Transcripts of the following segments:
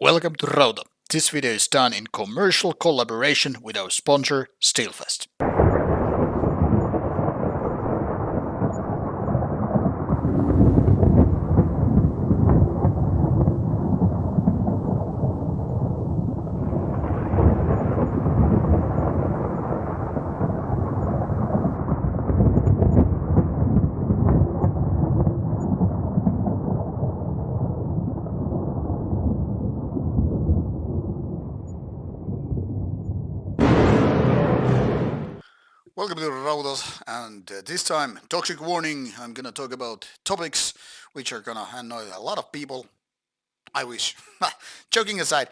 Welcome to Rauta. This video is done in commercial collaboration with our sponsor, Steelfest. Welcome to Rauta, and this time, toxic warning. I'm gonna talk about topics which are gonna annoy a lot of people. I wish. Joking aside,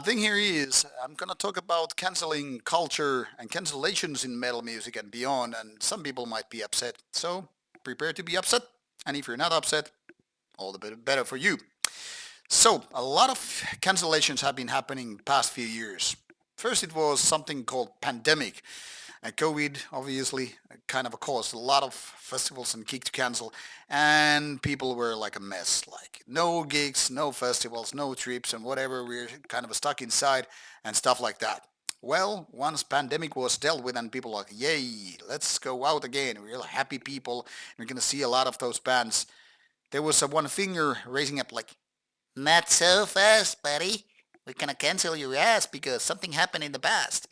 thing here is I'm gonna talk about canceling culture and cancellations in metal music and beyond, and some people might be upset. So prepare to be upset, and if you're not upset, all the better for you. So a lot of cancellations have been happening past few years. First, it was something called pandemic. And COVID obviously kind of caused a lot of festivals and gigs to cancel, and people were like a mess. Like no gigs, no festivals, no trips, and whatever. We're kind of stuck inside and stuff like that. Well, once pandemic was dealt with and people were like, yay, let's go out again. We're happy people. We're gonna see a lot of those bands. There was a one finger raising up like, not so fast, buddy. We're gonna cancel your ass because something happened in the past.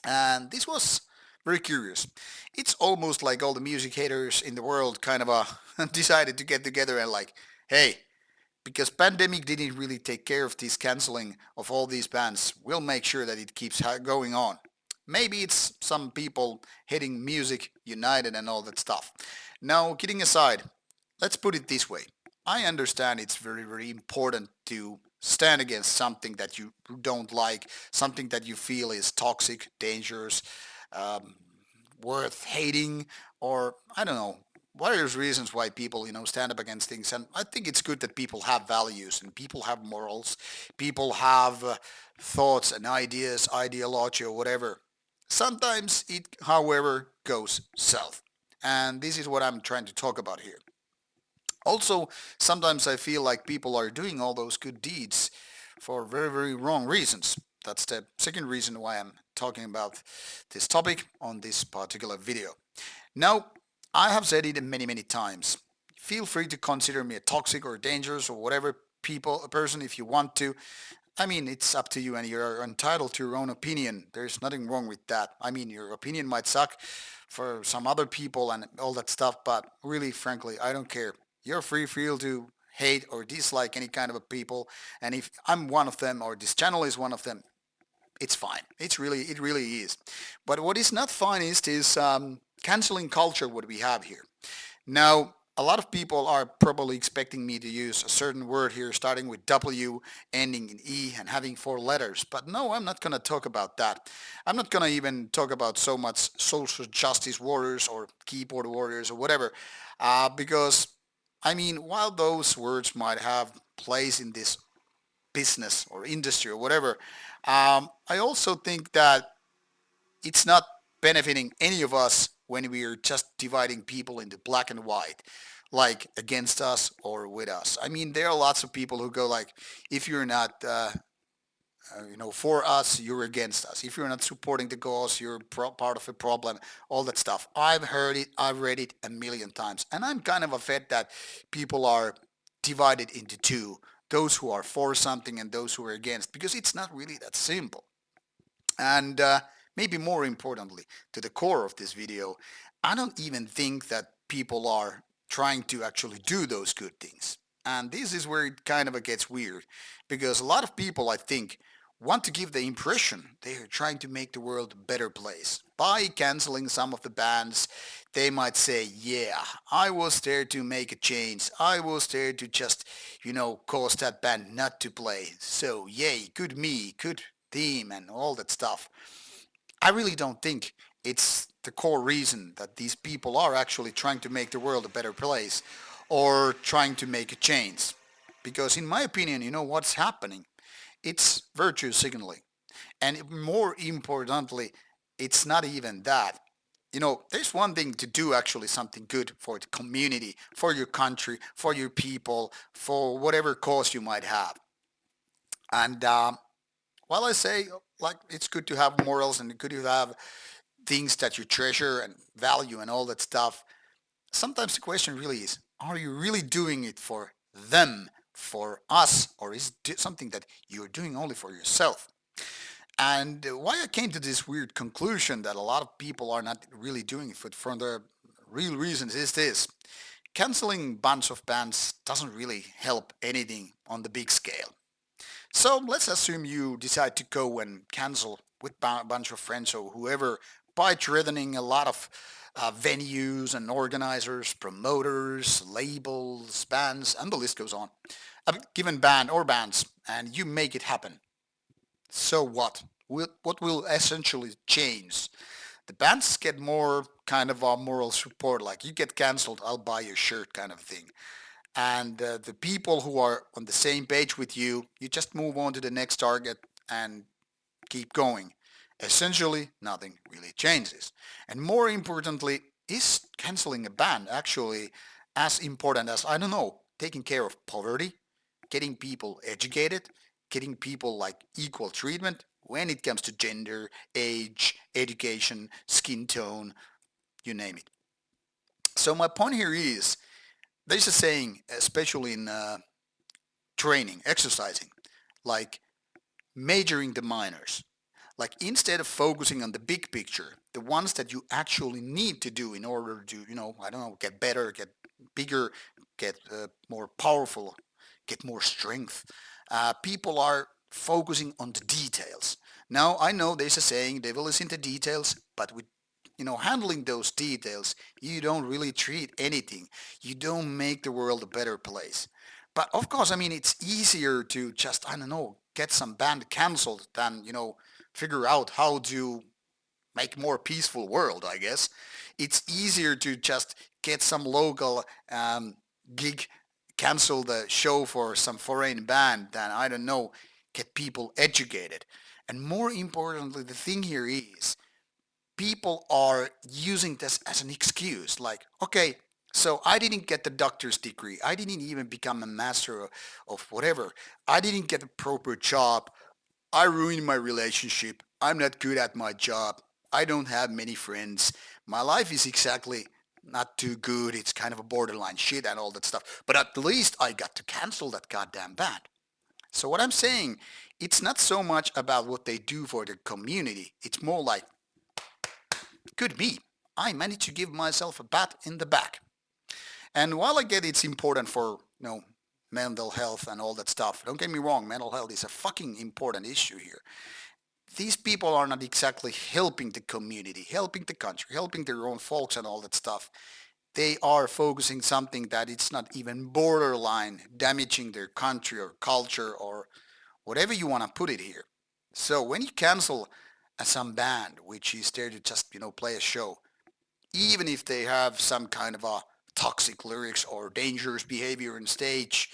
And this was very curious. It's almost like all the music haters in the world kind of decided to get together and like, hey, because pandemic didn't really take care of this canceling of all these bands, we'll make sure that it keeps going on. Maybe it's some people hating music united and all that stuff. Now, kidding aside, let's put it this way. I understand it's very, very important to stand against something that you don't like, something that you feel is toxic, dangerous, um, worth hating, or I don't know, various reasons why people, stand up against things. And I think it's good that people have values and people have morals, people have thoughts and ideas, ideology or whatever. Sometimes it, however, goes south. And this is what I'm trying to talk about here. Also, sometimes I feel like people are doing all those good deeds for very, very wrong reasons. That's the second reason why I'm talking about this topic on this particular video. Now, I have said it many, many times. Feel free to consider me a toxic or dangerous or whatever person if you want to. I mean, it's up to you and you're entitled to your own opinion. There's nothing wrong with that. I mean, your opinion might suck for some other people and all that stuff, but really, frankly, I don't care. You're free to hate or dislike any kind of a people, and if I'm one of them or this channel is one of them, it's fine. It really is. But what is not fine is canceling culture. What we have here now. A lot of people are probably expecting me to use a certain word here starting with W, ending in E, and having four letters. But no, I'm not going to talk about that. I'm not going to even talk about so much social justice warriors or keyboard warriors or whatever, because, I mean, while those words might have place in this business or industry or whatever, I also think that it's not benefiting any of us when we are just dividing people into black and white, like against us or with us. I mean, there are lots of people who go like, if you're not, for us, you're against us. If you're not supporting the cause, you're part of a problem. All that stuff. I've heard it. I've read it a million times, and I'm kind of offended that people are divided into two: those who are for something and those who are against, because it's not really that simple. And maybe more importantly, to the core of this video, I don't even think that people are trying to actually do those good things. And this is where it kind of gets weird, because a lot of people, I think, want to give the impression they are trying to make the world a better place. By canceling some of the bands, they might say, yeah, I was there to make a change. I was there to just, cause that band not to play. So, yay, good me, good theme and all that stuff. I really don't think it's the core reason that these people are actually trying to make the world a better place or trying to make a change. Because in my opinion, what's happening? It's virtue signaling. And more importantly, it's not even that. There's one thing to do actually something good for the community, for your country, for your people, for whatever cause you might have. And while I say like it's good to have morals and good to have things that you treasure and value and all that stuff, sometimes the question really is, are you really doing it for them, for us, or is it something that you're doing only for yourself? And why I came to this weird conclusion that a lot of people are not really doing it for the real reasons is this. Canceling bunch of bands doesn't really help anything on the big scale. So let's assume you decide to go and cancel with a bunch of friends or whoever by threatening a lot of venues and organizers, promoters, labels, bands, and the list goes on. A given band or bands, and you make it happen. So what? What will essentially change? The bands get more kind of a moral support, like you get cancelled, I'll buy your shirt kind of thing. And the people who are on the same page with you, you just move on to the next target and keep going. Essentially, nothing really changes. And more importantly, is canceling a band actually as important as, I don't know, taking care of poverty, getting people educated, getting people like equal treatment when it comes to gender, age, education, skin tone, you name it. So my point here is, there's a saying, especially in training, exercising, like majoring the minors. Like instead of focusing on the big picture, the ones that you actually need to do in order to, I don't know, get better, get bigger, get more powerful, get more strength, people are focusing on the details. Now I know there's a saying, devil is in the details, but with handling those details, you don't really treat anything. You don't make the world a better place. But of course, I mean, it's easier to just, I don't know, get some band cancelled than, figure out how to make a more peaceful world, I guess. It's easier to just get some local gig, cancel the show for some foreign band than, I don't know, get people educated. And more importantly, the thing here is people are using this as an excuse. Like, okay, so I didn't get the doctor's degree. I didn't even become a master of whatever. I didn't get a proper job. I ruined my relationship. I'm not good at my job. I don't have many friends. My life is exactly not too good. It's kind of a borderline shit and all that stuff. But at least I got to cancel that goddamn band. So what I'm saying, it's not so much about what they do for the community. It's more like, good me. I managed to give myself a pat in the back. And while I get it's important for, mental health and all that stuff, don't get me wrong, mental health is a fucking important issue here. These people are not exactly helping the community, helping the country, helping their own folks and all that stuff. They are focusing something that it's not even borderline damaging their country or culture or whatever you want to put it here. So when you cancel some band which is there to just, play a show, even if they have some kind of a toxic lyrics or dangerous behavior on stage,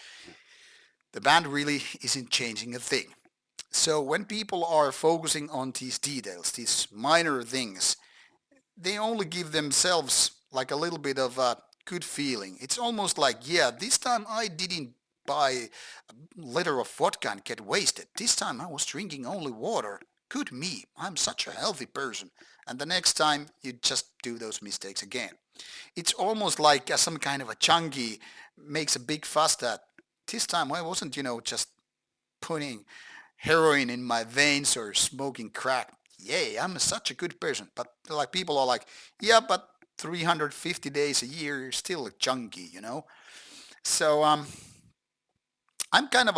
the band really isn't changing a thing. So when people are focusing on these details, these minor things, they only give themselves like a little bit of a good feeling. It's almost like, yeah, this time I didn't buy a liter of vodka and get wasted. This time I was drinking only water. Good me, I'm such a healthy person. And the next time you just do those mistakes again. It's almost like some kind of a chunky makes a big fuss that this time I wasn't, just putting heroin in my veins or smoking crack. Yay, I'm such a good person. But like people are like, yeah, but 350 days a year, you're still a junkie. So I'm kind of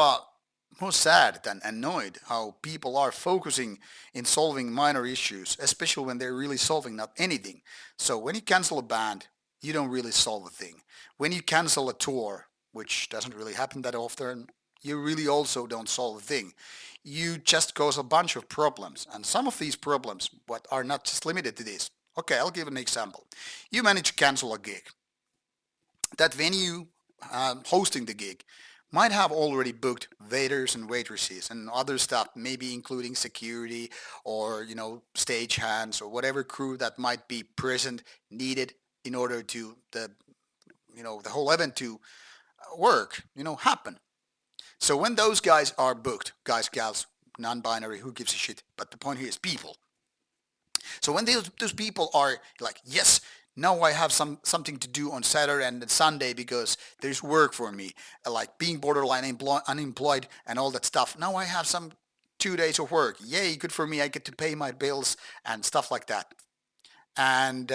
more sad than annoyed how people are focusing in solving minor issues, especially when they're really solving not anything. So when you cancel a band, you don't really solve a thing. When you cancel a tour, which doesn't really happen that often, you really also don't solve a thing. You just cause a bunch of problems. And some of these problems what are not just limited to this. Okay, I'll give an example. You manage to cancel a gig. That venue hosting the gig might have already booked waiters and waitresses and other stuff, maybe including security or, stage hands or whatever crew that might be present, needed in order to the whole event to work, happen. So when those guys are booked, guys, gals, non-binary, who gives a shit? But the point here is people. So when those people are like, yes, now I have something to do on Saturday and Sunday because there's work for me, like being borderline unemployed and all that stuff. Now I have some 2 days of work. Yay, good for me. I get to pay my bills and stuff like that. And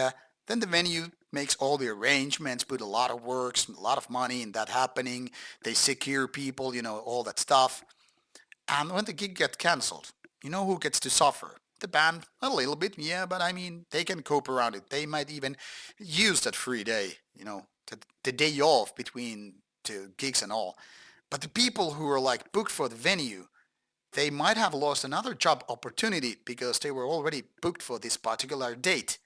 then the venue makes all the arrangements, put a lot of works, a lot of money in that happening. They secure people, all that stuff. And when the gig gets cancelled, you know who gets to suffer? The band, a little bit, yeah, but I mean, they can cope around it. They might even use that free day, the day off between two gigs and all. But the people who are like booked for the venue, they might have lost another job opportunity because they were already booked for this particular date.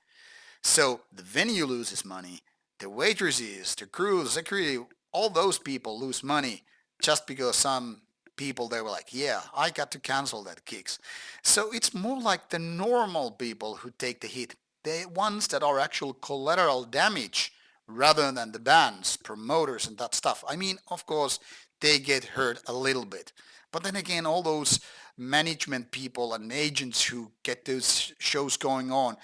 So the venue loses money, the waitresses, the crew, the security, all those people lose money just because some people they were like, yeah, I got to cancel that gigs. So it's more like the normal people who take the hit, the ones that are actual collateral damage rather than the bands, promoters and that stuff. I mean, of course, they get hurt a little bit. But then again, all those management people and agents who get those shows going on,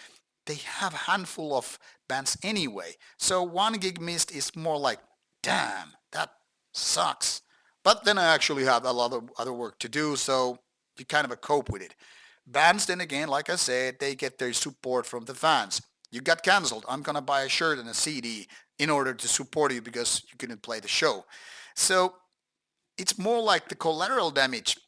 they have a handful of bands anyway. So one gig missed is more like, damn, that sucks. But then I actually have a lot of other work to do, so you kind of cope with it. Bands, then again, like I said, they get their support from the fans. You got cancelled. I'm gonna buy a shirt and a CD in order to support you because you couldn't play the show. So it's more like the collateral damage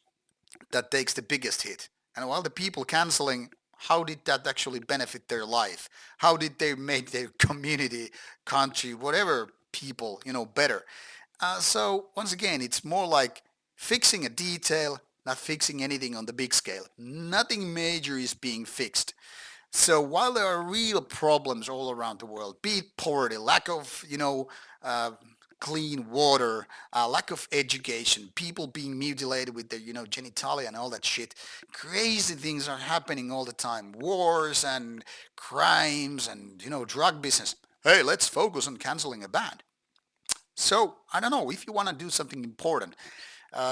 that takes the biggest hit. And while the people canceling, how did that actually benefit their life? How did they make their community, country, whatever people, better? So once again, it's more like fixing a detail, not fixing anything on the big scale. Nothing major is being fixed. So while there are real problems all around the world, be it poverty, lack of, uh, clean water, lack of education, people being mutilated with their, genitalia and all that shit, crazy things are happening all the time. Wars and crimes and, drug business. Hey, let's focus on canceling a band. So I don't know if you want to do something important.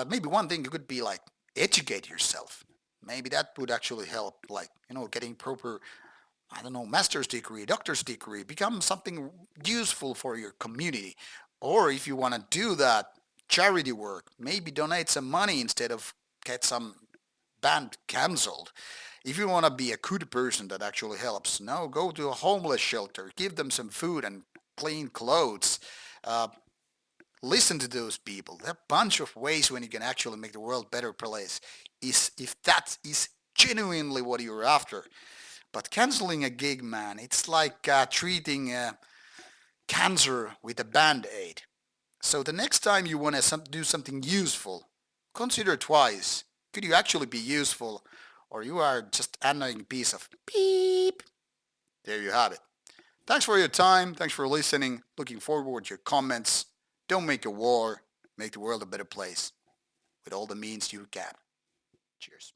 Maybe one thing could be like educate yourself. Maybe that would actually help, like getting proper, I don't know, master's degree, doctor's degree, become something useful for your community. Or if you want to do that, charity work, maybe donate some money instead of get some band cancelled. If you want to be a good person that actually helps, no, go to a homeless shelter, give them some food and clean clothes. Uh, Listen to those people. There are a bunch of ways when you can actually make the world a better place. Is if that is genuinely what you're after. But canceling a gig, man, it's like treating cancer with a band-aid. So the next time you want to do something useful, consider twice. Could you actually be useful, or you are just annoying piece of beep? There you have it. Thanks for your time. Thanks for listening. Looking forward to your comments. Don't make a war. Make the world a better place with all the means you can. Cheers.